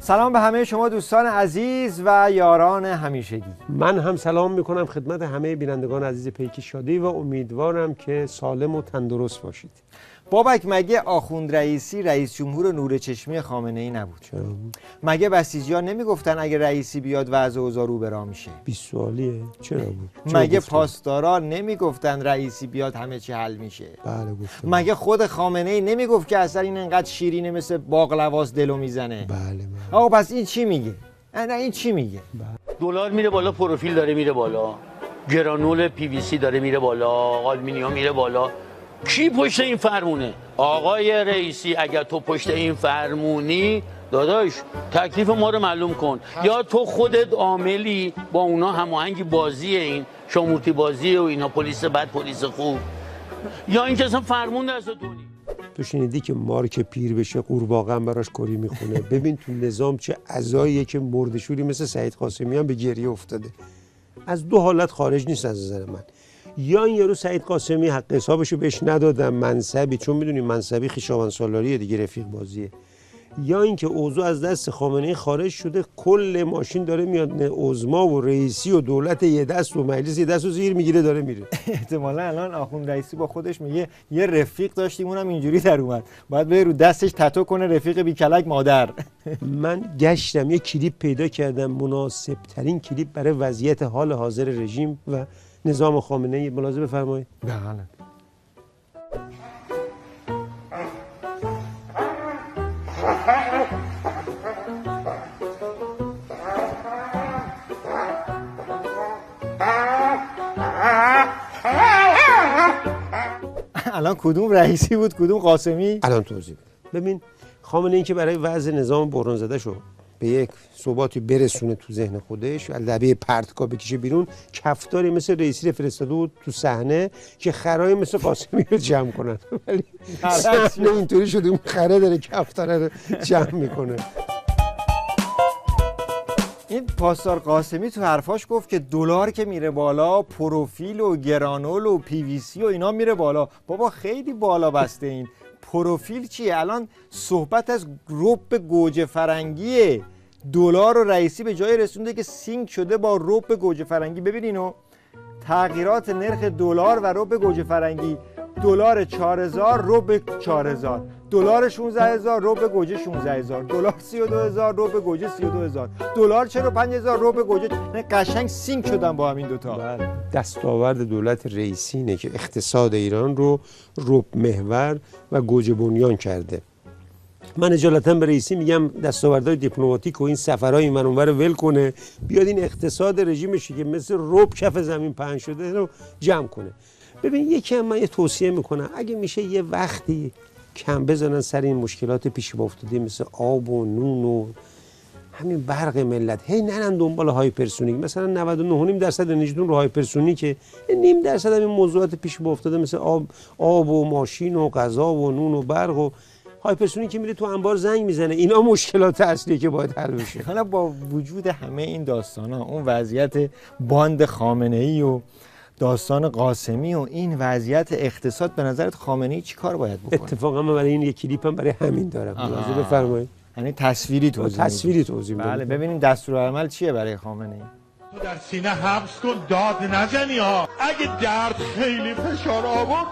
سلام به همه شما دوستان عزیز و یاران همیشگی. من هم سلام میکنم خدمت همه بینندگان عزیز پیک شادی و امیدوارم که سالم و تندرست باشید. بابک، مگه آخوند رئیسی رئیس جمهور نور چشمی خامنه ای نبود؟ چرا؟ مگه بسیجیان نمیگفتن اگه رئیسی بیاد وضع اوضاع رو به راه میشه؟ 20 سوالیه. چرا بود؟ مگه پاسدارا نمیگفتن رئیسی بیاد همه چی حل میشه؟ بله گفتم. مگه خود خامنه ای نمیگفت که اصلا این انقدر شیرینه مثل باقلواس دلو میزنه؟ بله. آقا پس این چی میگه؟ نه این چی میگه؟ دلار میره بالا، پروفیل داره میره بالا، گرانول پی وی سی داره میره بالا، آلومینیوم میره بالا. کی پشت این فرمونه؟ آقای رئیسی، اگر تو پشت این فرمونی داداش تکلیف ما رو معلوم کن. یا تو خودت عاملی با اونا هماهنگی بازی این شامورتی بازی و اینا، پلیس بد پلیس خوب، یا اینکه اصلا فرمون دست تو نیست. تو شنیدی که مارک پیر بشه قورباغه هم براش کری میخونه؟ ببین تو نظام چه عزاییه که مردشوری مثل سعید قاسمیان به گریه افتاده. از دو حالت خارج نیست از نظر من. یا این یارو سعید قاسمی حق حسابشو بهش ندادن منصبی، چون میدونیم منصبی خویشاوند سالاریه دیگه، رفیق بازیه. یا اینکه اوضاع از دست خامنه‌ای خارج شده، کل ماشین داره میاد، عظما و رئیسی و دولت یه دست و مجلس یه دست و زیر میگیره داره میره. احتمالاً الان آخوند رئیسی با خودش میگه یه رفیق داشتیم اونم اینجوری در اومد، باید بره رو دستش تتو کنه رفیق بی کلک مادر. من گشتم یه کلیپ پیدا کردم، مناسب ترین کلیپ برای وضعیت حال حاضر رژیم و نظام خامنه‌ای. ملاحظه بفرمایید. بله. الان کدوم رئیسی بود کدوم قاسمی؟ الان توضیح بدم. ببین خامنه ای که برای وضع نظام بحران زده شو به یک ثباتی برسونه تو ذهن خودش و لبه پرتگاه بکشه بیرون، کفتاری مثل رئیسی رو فرستاده بود تو صحنه که خرای مثل قاسمی رو جمع کنن، ولی صحنه اینطوری شده اون خره داره کفتاره رو جمع میکنه. این پاسدار قاسمی تو حرفاش گفت که دلار که میره بالا، پروفیل و گرانول و پی وی سی و اینا میره بالا. بابا خیلی بالا بسته این. پروفیل چیه؟ الان صحبت از رب گوجه فرنگیه. دلار و رئیسی به جای رسونده که سینک شده با رب گوجه فرنگی. ببین اینو، تغییرات نرخ دلار و رب گوجه فرنگی. دلار 4000 رب 4000، دلار 16000 رب گوجه 16000، دلار 32000 رب گوجه 32000، دلار 45000 رب گوجه. نه قشنگ سینک شدن با همین دوتا. دستاورد دولت رئیسی اینه که اقتصاد ایران رو رب محور و گوجه بنیان کرده. من اجالتا به رئیسی میگم دستاوردهای دیپلماتیک و این سفرهای این اونور ول کنه، بیاد این اقتصاد رژیمش که مثل رب کف زمین پهن شده رو جمع کنه. ببین یکی هم من یه توصیه میکنم، اگه میشه یه وقتی کم بزنن سر این مشکلات پیش افتاده مثل آب و نون و همین برق ملت، هی نرن دنبال هایپرسونیک. مثلا 99.5% انرژیتون رو هایپرسونیکه، 0.5% همین موضوعات پیش افتاده مثل آب و ماشین و غذا و نون و برق و هایپرسونیک که میره تو انبار زنگ میزنه. اینا مشکلات اصلیه که باید حل بشه. حالا با وجود همه این داستانا، اون وضعیت باند خامنه‌ای و داستان قاسمی و این وضعیت اقتصاد، به نظرت خامنه‌ای چی کار باید بکنه؟ اتفاقا من برای این یک کلیپ هم برای همین دارم. ملاحظه بفرمایید. یعنی تصویری توضیح بله. ببینیم دستورالعمل چیه برای خامنه‌ای. تو در سینه حبس کن، داد نزنی ها. اگه درد خیلی فشار آورد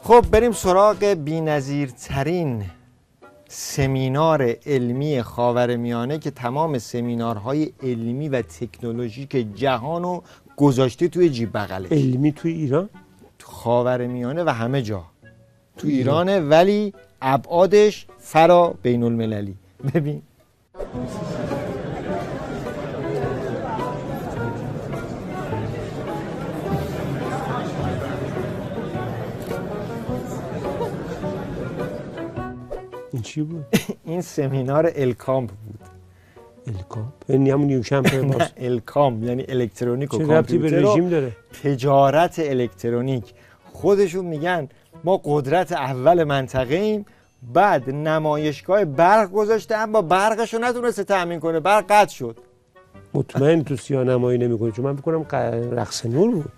خب بریم سراغ بی‌نظیرترین سمینار علمی خاورمیانه که تمام سمینارهای علمی و تکنولوژیک جهانو گذاشته توی جیب بغلش. علمی توی ایران؟ تو خاورمیانه و همه جا. تو ایرانه ولی ابعادش فرا بین المللی. ببین این چی بود؟ این سمینار الکامپ بود. الکامپ؟ یعنی همون نیوکمپ باز؟ نه الکام یعنی الکترونیک و چه ربطی به رژیم داره؟ تجارت الکترونیک. خودشون میگن ما قدرت اول منطقه ایم، بعد نمایشگاه برق گذاشته اما برقش رو نتونسته تأمین کنه، برق قطع شد. مطمئن تو سیاه نمایی نمی‌کنه، چون من فکر کنم رقص نور بود.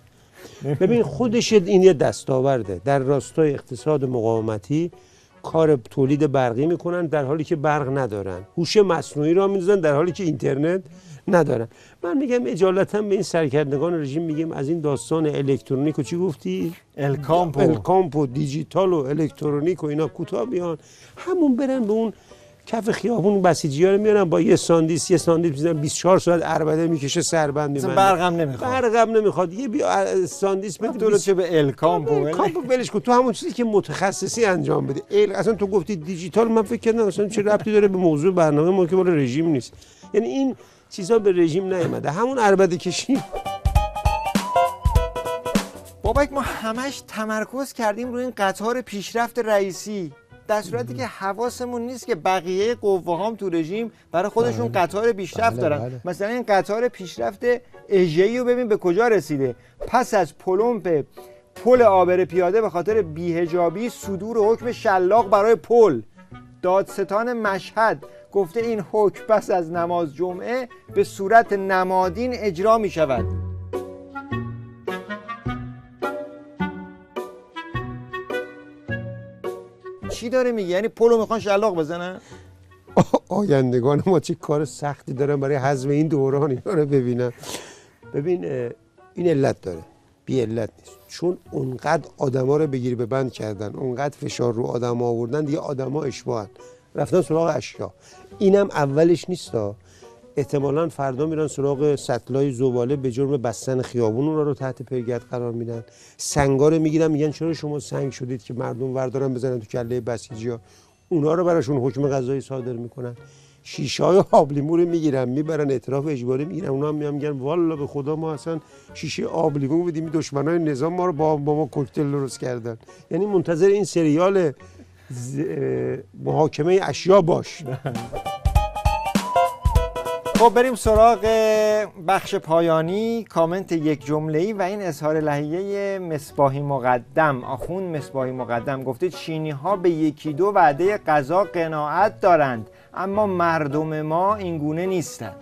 ببین خودش این یه دستاورده. در راستای اقتصاد مقاومتی کار تولید برقی میکنن در حالی که برق ندارن، هوش مصنوعی را می‌ذارن در حالی که اینترنت ندارن. من میگم اجالتا به این سرکردگان رژیم میگیم از این داستان الکترونیک و چی گفتی؟ الکامپ و دیجیتال و الکترونیک و اینا کوتاه بیان، همون برن به اون کف خیابون بسیجی‌ها رو میارن با یه ساندیس میزنن 24 ساعت عربده میکشه سربند میمونه. برقم نمیخواد. یه ساندیس بده تو چه به الکامپ ولش کن. تو همون چیزی که متخصصی انجام بده. اصلا تو گفتی دیجیتال، من فکر کردم اصلا چه ربطی داره به موضوع برنامه ما که بالا رژیم نیست. یعنی این چیزا به رژیم نیامده، همون عربده کشی. بابک ما همش تمرکز کردیم روی این قطار پیشرفت رئیسی، در صورتی که حواسمون نیست که بقیه قوه‌هام تو رژیم برای خودشون قطار پیشرفت دارن. مثلا این قطار پیشرفت اژه‌ای رو ببین به کجا رسیده. پس از پلمپ پل عابر پیاده به خاطر بی‌حجابی صدور حکم شلاق برای پل، دادستان مشهد گفته این حکم پس از نماز جمعه به صورت نمادین اجرا می شود. چی داره میگه؟ یعنی پلو میخوان شلاق بزنن؟ آیندگان ما چه کار سختی دارن برای هضم این دوران، اینا رو ببینن. ببین این علت داره، بی علت نیست. چون اونقدر آدما رو بگیر به بند کردن، اونقدر فشار رو آدما آوردن، دیگه آدما اشباهن، رفتن سراغ اشیا. اینم اولش نیستا. احتمالاً فردا میرن سراغ سطلای زباله به جرم بستن خیابون، اونا رو تحت پیگرد قرار میدن. سنگا رو میگیرن میگن چرا شما سنگ شدید که مردم وردارن بزنن تو کله بسیجی‌ها، اونا رو براشون حکم قضایی صادر میکنن. شیشه‌های آب لیمو رو میگیرن میبرن اعتراف اجباری میگیرن، اونا هم میگن والا به خدا ما اصلا شیشه آب لیمو بدیم، دشمنای نظام ما رو با ما کوکتل درست کردن. یعنی منتظر این سریال محاکمه اشیا باش. خب بریم سراغ بخش پایانی، کامنت یک جمله‌ای و این اظهار لحیه مصباحی مقدم. آخوند مصباحی مقدم گفته چینی‌ها به یکی دو وعده غذا قناعت دارند اما مردم ما اینگونه نیستند.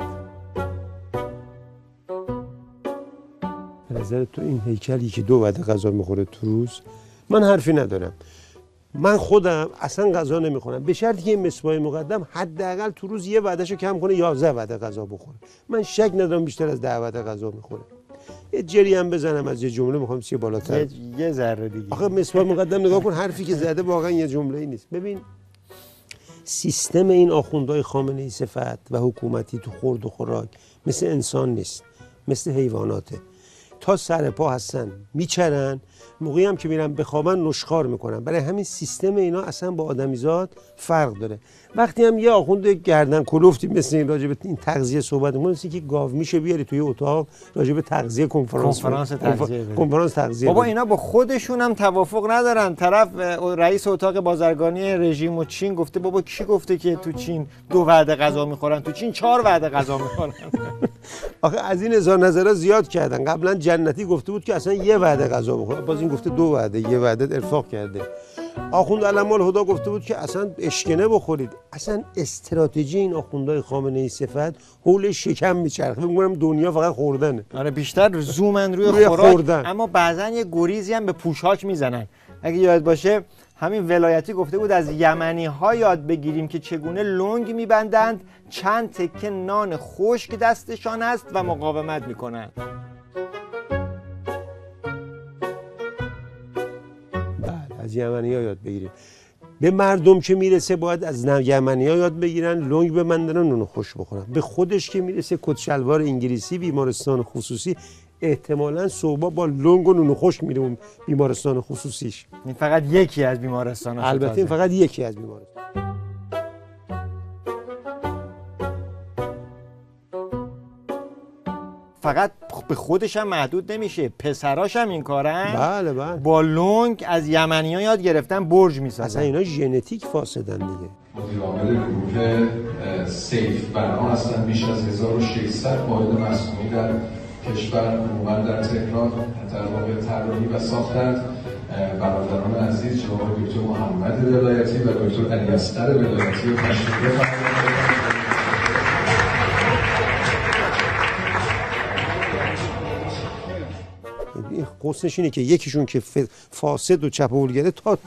به نظر تو این هیکل یکی دو وعده غذا میخوره تو روز؟ من حرفی ندارم. من خودم اصلا غذا نمیخورم به شرطی که این مصباح مقدم حداقل تو روز یه وعدهشو کم کنه 11 وعده غذا بخوره. من شک ندارم بیشتر از 10 وعده غذا میخوره. یه جری هم بزنم از یه جمله، میخوام سی بالاتر یه ذره دیگه. آخه مصباح مقدم نگاه کن، حرفی که زده واقعا یه جمله‌ای نیست. ببین سیستم این آخوندهای خامنه‌ای صفت و حکومتی تو خورد و خوراک مثل انسان نیست، مثل حیواناته. تا سر پا هستن میچرن، موقعی هم که میرن بخوابن نشخوار میکنن. برای همین سیستم اینا اصلا با آدمیزاد فرق داره. وقتی هم یه آخوند گردن کلفتی مثل این راجع به این تغذیه صحبت می‌کنه، مثل که گاو میشه بیاری توی اتاق راجع به تغذیه کنفرانس تغذیه. بابا اینا با خودشون هم توافق ندارن. طرف رئیس اتاق بازرگانی رژیم و چین گفته بابا کی گفته که تو چین 2 وعده غذا میخورن، تو چین 4 وعده غذا میخورن. آخه از این هزار نظرها زیاد کردن. قبلا جنتی گفته بود که اصلا 1 وعده غذا بخوره، باز این گفته 2 وعده، 1 وعده ارفاق کرده. آخوند علم الهدی گفته بود که اصلا اشکنه بخورید. اصلا استراتژی این آخوندهای خامنه‌ای صفت حول شکم میچرخه. فکر می‌کنم دنیا فقط خوردنه. آره بیشتر زومن روی خوردن، اما بعضن یه گریزی هم به پوشاک میزنن. اگه یاد باشه همین ولایتی گفته بود از یمنی‌ها یاد بگیریم که چگونه لنگ میبندند، چند تکه نان خشک دستشان است و مقاومت میکنند. از یمنی‌ها یاد بگیریم. به مردم که میرسه باید از یمنی‌ها یاد بگیرن لنگ ببندن و نون خوش بخورن. به خودش که میرسه کت شلوار انگلیسی بیمارستان خصوصی احتمالاً صبح با لنگ و نون خوش میره اون بیمارستان خصوصیش. این فقط یکی از بیمارستان‌ها. البته این فقط یکی از بیمارستان. فقط به خودش هم محدود نمیشه، پسراش هم این کارن. بله بله. با لنگ از یمنی‌ها یاد گرفتن برج میسازن. اصلا اینا ژنتیک فاسدن دیگه. مدیر عامل گروه سیف بنا هستن. بیش از 1600 مورد مصنوعی در کشور عموما در تهران در واقع طراحی و ساختند. برادران عزیز جناب دکتر محمد ولایتی و دکتر علی اصغر ولایتی رو تشریف بفرمایید. قصدش اینه که یکیشون که فاسد و چپاولگره تا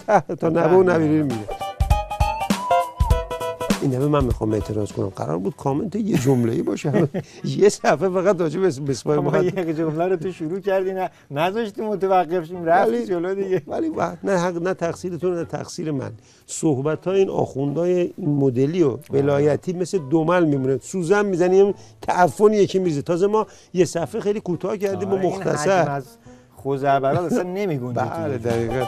نبه و نبیره میره. این دفعه من میخوام اعتراض کنم، قرار بود کامنت یه جمله‌ای باشه، یه صفحه فقط راجع به مسواک ما یک جمله رو تو شروع کردی نذاشتیم متوقف شیم رفتی جلو دیگه. ولی نه حق، نه تقصیرتون نه تقصیر من. صحبت‌های این آخوندهای این مدلی و ولایتی مثل دومل میمونه، سوزن میزنیم تعفن یکی میریزه. تازه ما یه صفحه خیلی کوتاه کردیم و مختصر. این حجم از خزعبلات اصلا نمیگونه. بله دقیقاً.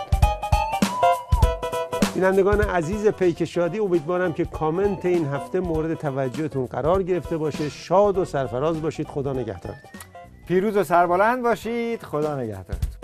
بینندگان عزیز پیک شادی، امیدوارم که کامنت این هفته مورد توجهتون قرار گرفته باشه. شاد و سرفراز باشید. خدا نگهدارتون. پیروز و سربلند باشید. خدا نگهدارتون.